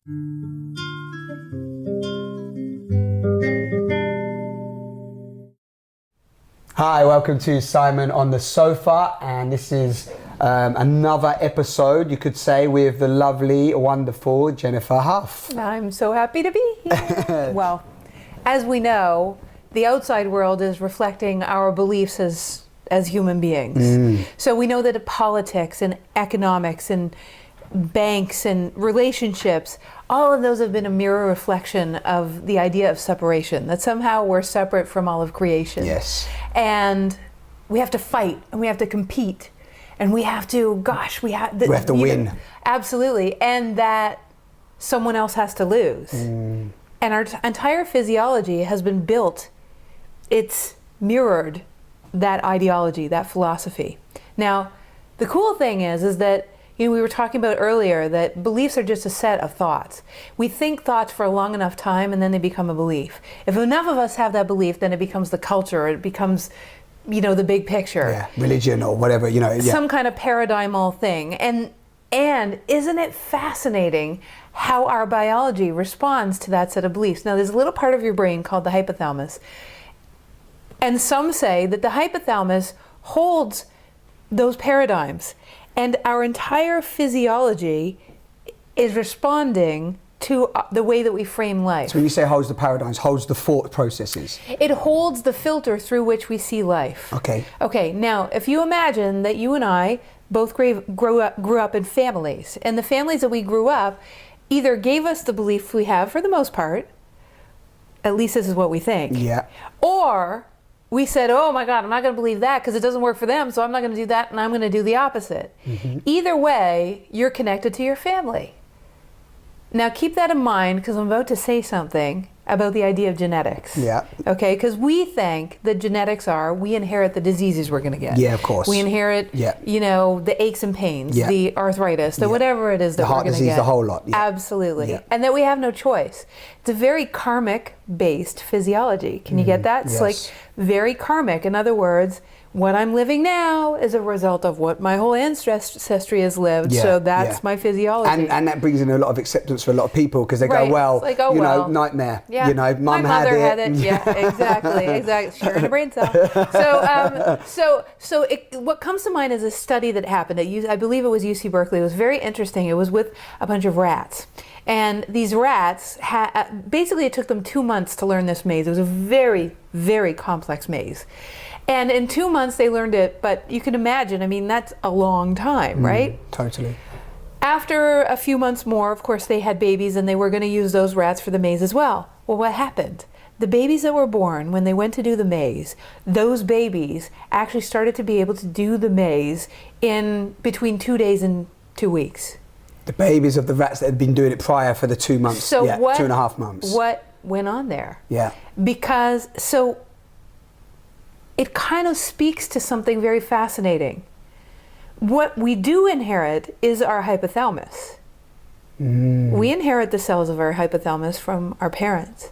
Hi, welcome to Simon on the Sofa, and this is another episode, you could say, with the lovely, wonderful Jennifer Hough. I'm so happy to be here. Well, as we know, the outside world is reflecting our beliefs as human beings. So we know that politics and economics and banks and relationships, all of those have been a mirror reflection of the idea of separation, that somehow we're separate from all of creation. Yes. And we have to fight and we have to compete and we have to, we have to win. Absolutely. And that someone else has to lose. And our entire physiology has been built, it's mirrored that ideology, that philosophy. Now, the cool thing is that, we were talking about earlier that beliefs are just a set of thoughts. We think thoughts for a long enough time and then they become a belief. If enough of us have that belief, then it becomes the culture, it becomes, the big picture. Yeah, religion or whatever, Some kind of paradigmal thing. And isn't it fascinating how our biology responds to that set of beliefs? Now, there's a little part of your brain called the hypothalamus. And some say that the hypothalamus holds those paradigms. And our entire physiology is responding to the way that we frame life. So when you say holds the paradigms, holds the thought processes? It holds the filter through which we see life. Okay. Okay, now if you imagine that you and I both grew up in families, and the families that we grew up either gave us the belief we have for the most part, at least this is what we think, or we said, oh my God, I'm not going to believe that because it doesn't work for them, so I'm not going to do that, and I'm going to do the opposite. Either way, you're connected to your family. Now keep that in mind because I'm about to say something about the idea of genetics. Yeah. Okay, because we think that genetics we inherit the diseases we're going to get. Yeah, of course. We inherit, the aches and pains, the arthritis, whatever it is that we're going to get. The heart disease, the whole lot. Yeah. Absolutely. Yeah. And that we have no choice. It's a very karmic-based physiology. Can you get that? It's like very karmic. In other words, what I'm living now is a result of what my whole ancestry has lived. So that's my physiology. And that brings in a lot of acceptance for a lot of people because they go, well, like, nightmare. Yeah. Mum had it. Yeah, exactly. Sharing a brain cell. So what comes to mind is a study that happened at I believe it was UC Berkeley. It was very interesting. It was with a bunch of rats. And these rats, basically it took them 2 months to learn this maze. It was a very, very complex maze. And in 2 months they learned it, but you can imagine, that's a long time, right? Totally. After a few months more, of course, they had babies and they were going to use those rats for the maze as well. Well, what happened? The babies that were born when they went to do the maze, those babies actually started to be able to do the maze in between 2 days and 2 weeks. The babies of the rats that had been doing it prior for the 2 months, so 2.5 months. What went on there? Yeah. Because, it kind of speaks to something very fascinating. What we do inherit is our hypothalamus. We inherit the cells of our hypothalamus from our parents.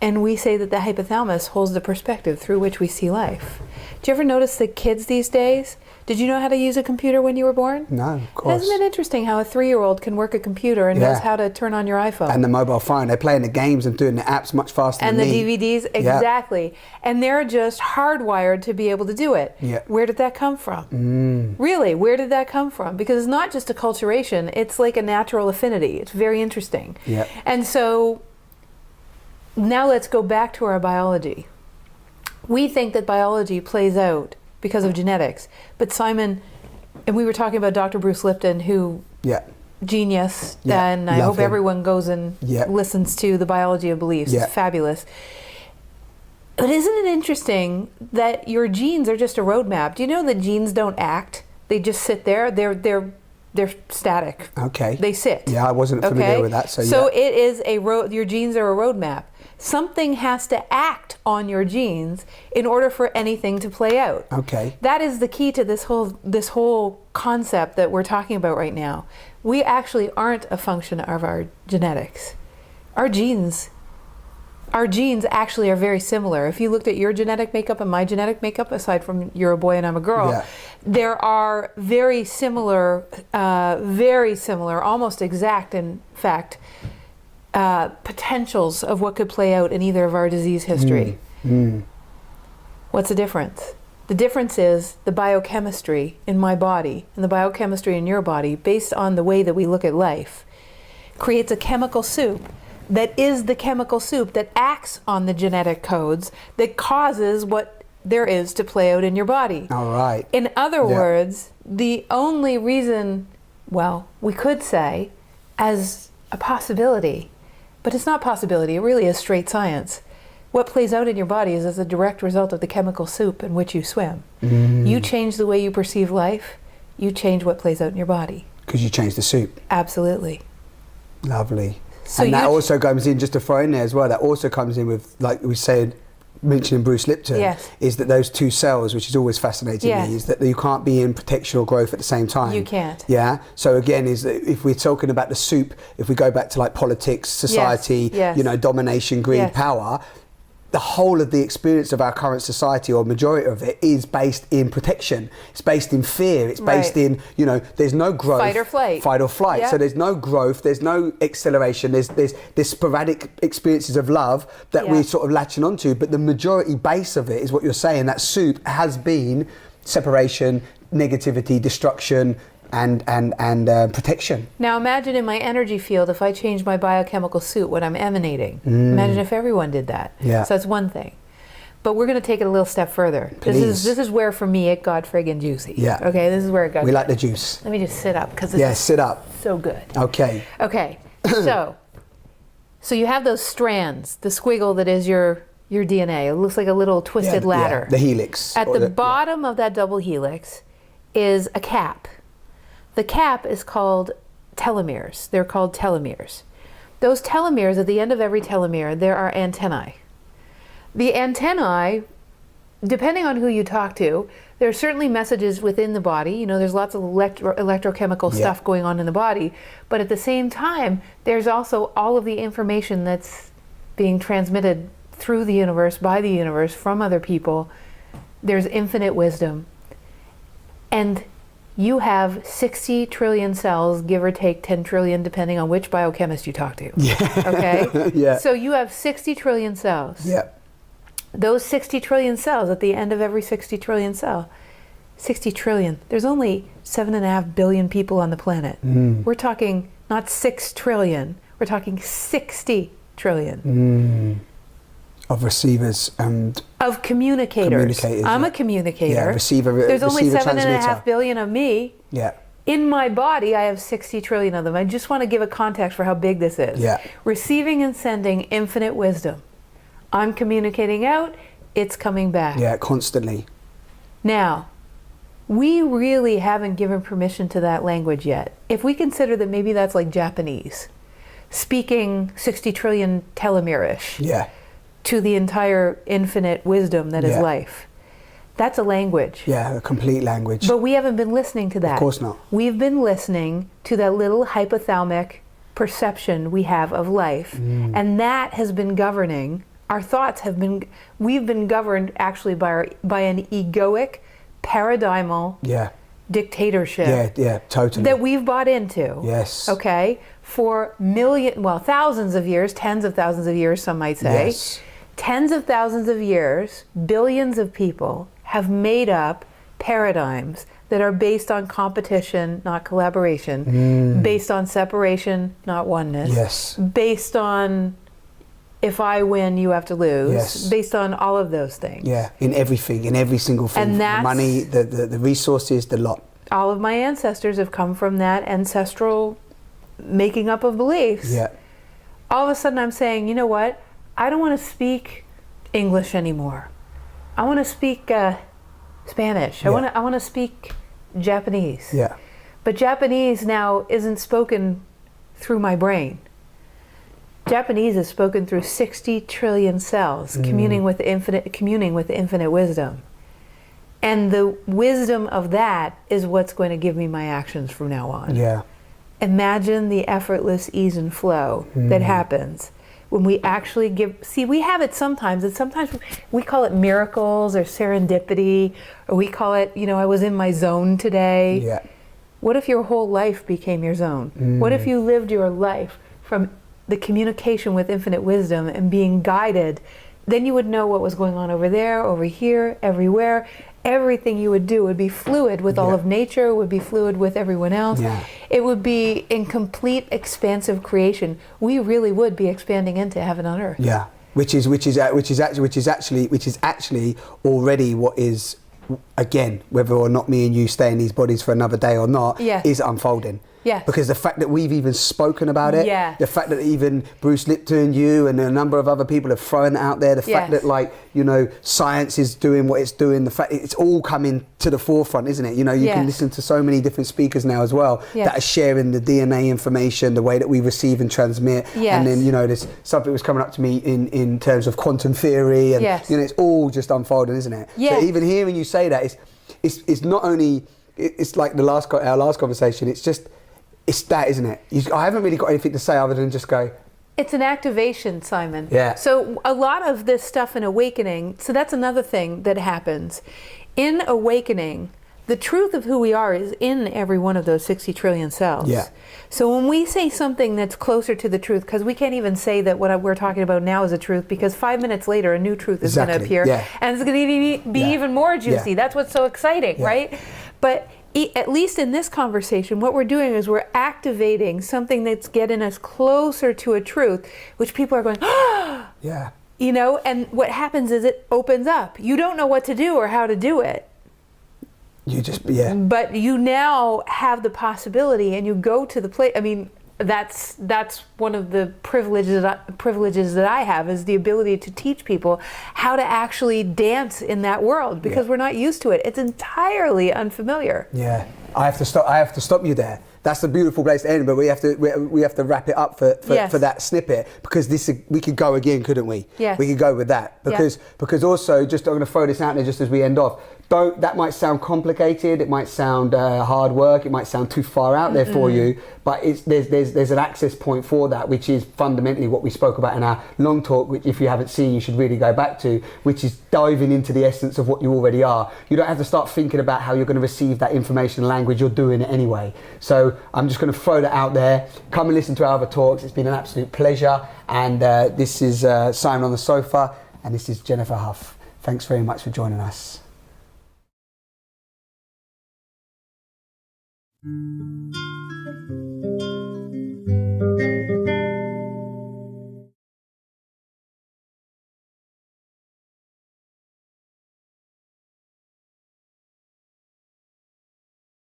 And we say that the hypothalamus holds the perspective through which we see life. Do you ever notice that kids these days, did you know how to use a computer when you were born? No, of course. Isn't it interesting how a 3-year-old can work a computer and knows how to turn on your iPhone? And the mobile phone. They're playing the games and doing the apps much faster than me. And the DVDs, exactly. And they're just hardwired to be able to do it. Yeah. Where did that come from? Really, where did that come from? Because it's not just acculturation, it's like a natural affinity. It's very interesting. Yeah. And so now let's go back to our biology. We think that biology plays out because of genetics. But Simon, and we were talking about Dr. Bruce Lipton, who genius, and I hope everyone goes and listens to The Biology of Beliefs. It's fabulous. But isn't it interesting that your genes are just a roadmap? Do you know that genes don't act? They just sit there. They're static. Okay. They sit. Yeah, I wasn't familiar with that. So it is your genes are a roadmap. Something has to act on your genes in order for anything to play out. Okay. That is the key to this whole concept that we're talking about right now. We actually aren't a function of our genetics. Our genes our genes actually are very similar. If you looked at your genetic makeup and my genetic makeup, aside from you're a boy and I'm a girl, Yeah. there are very similar, almost exact, in fact, potentials of what could play out in either of our disease history. What's the difference? The difference is the biochemistry in my body and the biochemistry in your body, based on the way that we look at life, creates a chemical soup that is the chemical soup that acts on the genetic codes that causes what there is to play out in your body. All right. In other words, the only reason, well, we could say as a possibility, but it's not possibility, it really is straight science. What plays out in your body is as a direct result of the chemical soup in which you swim. You change the way you perceive life, you change what plays out in your body. Because you change the soup. Absolutely. Lovely. So and that also comes in, just to throw in there as well, that also comes in with, like we said, mentioning Bruce Lipton, Yes. is that those two cells, which is always fascinating Yes. me, is that you can't be in protection or growth at the same time. You can't. Yeah. So again, is that if we're talking about the soup, if we go back to like politics, society, Yes. you know, domination, greed, Yes. power, the whole of the experience of our current society, or majority of it, is based in protection. It's based in fear. It's based Right. in, you know, there's no growth. Fight or flight. Fight or flight. Yeah. So there's no growth. There's no acceleration. There's sporadic experiences of love that Yeah. we're sort of latching onto. But the majority base of it is what you're saying. That soup has been separation, negativity, destruction, and protection. Now imagine in my energy field, if I change my biochemical suit, what I'm emanating. Imagine if everyone did that. Yeah. So that's one thing. But we're going to take it a little step further. Please. This is where, for me, it got friggin' juicy. Yeah. Okay, this is where it got. We like the juice. Let me just sit up because this Yeah, is sit up. so good. Okay. Okay, so you have those strands, the squiggle that is your DNA. It looks like a little twisted ladder. The helix. At or the bottom of that double helix is a cap. The cap is called telomeres. They're called telomeres. Those telomeres, at the end of every telomere, there are antennae. The antennae, depending on who you talk to, there are certainly messages within the body. You know, there's lots of electrochemical stuff going on in the body. But at the same time, there's also all of the information that's being transmitted through the universe, by the universe, from other people. There's infinite wisdom. And you have 60 trillion cells, give or take 10 trillion, depending on which biochemist you talk to. Yeah. Okay? Yeah. So you have 60 trillion cells. Yeah. Those 60 trillion cells, at the end of every 60 trillion cell, 60 trillion, there's only 7.5 billion people on the planet. We're talking not 6 trillion, we're talking 60 trillion. Of receivers and Of communicators. I'm a communicator. Yeah, receiver. There's only receiver, 7.5 transmitter. billion of me. Yeah. In my body, I have 60 trillion of them. I just want to give a context for how big this is. Yeah. Receiving and sending infinite wisdom. I'm communicating out, it's coming back. Yeah, constantly. Now, we really haven't given permission to that language yet. If we consider that maybe that's like Japanese, speaking 60 trillion telomere-ish Yeah. to the entire infinite wisdom that is life. That's a language. Yeah, a complete language. But we haven't been listening to that. Of course not. We've been listening to that little hypothalamic perception we have of life. And that has been governing, our thoughts have been, we've been governed actually by an egoic, paradigmal dictatorship Yeah, totally. that we've bought into. Yes. Okay? For thousands of years, tens of thousands of years, some might say. Yes. Tens of thousands of years, billions of people have made up paradigms that are based on competition, not collaboration, based on separation, not oneness, Yes. based on if I win, you have to lose, Yes. based on all of those things. Yeah, in everything, in every single thing. And The that's- money, the resources, the lot. All of my ancestors have come from that ancestral making up of beliefs. Yeah. All of a sudden I'm saying, you know what? I don't want to speak English anymore. I want to speak Spanish. I want to speak Japanese. Yeah. But Japanese now isn't spoken through my brain. Japanese is spoken through 60 trillion cells, communing with infinite wisdom. And the wisdom of that is what's going to give me my actions from now on. Yeah. Imagine the effortless ease and flow that happens when we actually we have it sometimes, and sometimes we call it miracles or serendipity, or we call it, I was in my zone today. Yeah. What if your whole life became your zone? What if you lived your life from the communication with infinite wisdom and being guided? Then you would know what was going on over there, over here, everywhere. Everything you would do would be fluid with all of nature, would be fluid with everyone else. Yeah. It would be in complete expansive creation. We really would be expanding into heaven on earth. Yeah, which is actually already what is, again, whether or not me and you stay in these bodies for another day or not, is unfolding. Yes. Because the fact that we've even spoken about it, Yes. the fact that even Bruce Lipton, you and a number of other people have thrown it out there, the fact that science is doing what it's doing, the fact it's all coming to the forefront, isn't it? You can listen to so many different speakers now as well that are sharing the DNA information, the way that we receive and transmit. And then, there's something was coming up to me in terms of quantum theory, and it's all just unfolding, isn't it? So even hearing you say that, it's not only, it's like our last conversation, it's that, isn't it? I haven't really got anything to say other than just go. It's an activation, Simon. Yeah. So a lot of this stuff in awakening, so that's another thing that happens. In awakening, the truth of who we are is in every one of those 60 trillion cells. Yeah. So when we say something that's closer to the truth, because we can't even say that what we're talking about now is a truth, because 5 minutes later a new truth is going to appear, and it's going to be even more juicy. Yeah. That's what's so exciting, right? But at least in this conversation, what we're doing is we're activating something that's getting us closer to a truth, which people are going, Yeah. And what happens is it opens up. You don't know what to do or how to do it. You just, But you now have the possibility, and you go to the place. I mean, that's one of the privileges that I have, is the ability to teach people how to actually dance in that world, because we're not used to it. It's entirely unfamiliar. Yeah, I have to stop you there. That's the beautiful place to end, but we have to wrap it up for that snippet, because we could go again, couldn't we? Yes. We could go with that, because also, just I'm going to throw this out there just as we end off. That might sound complicated, it might sound hard work, it might sound too far out there for you, but there's an access point for that, which is fundamentally what we spoke about in our long talk, which if you haven't seen, you should really go back to, which is diving into the essence of what you already are. You don't have to start thinking about how you're going to receive that information and language, you're doing it anyway. So I'm just going to throw that out there. Come and listen to our other talks. It's been an absolute pleasure. And this is Simon on the Sofa, and this is Jennifer Hough. Thanks very much for joining us.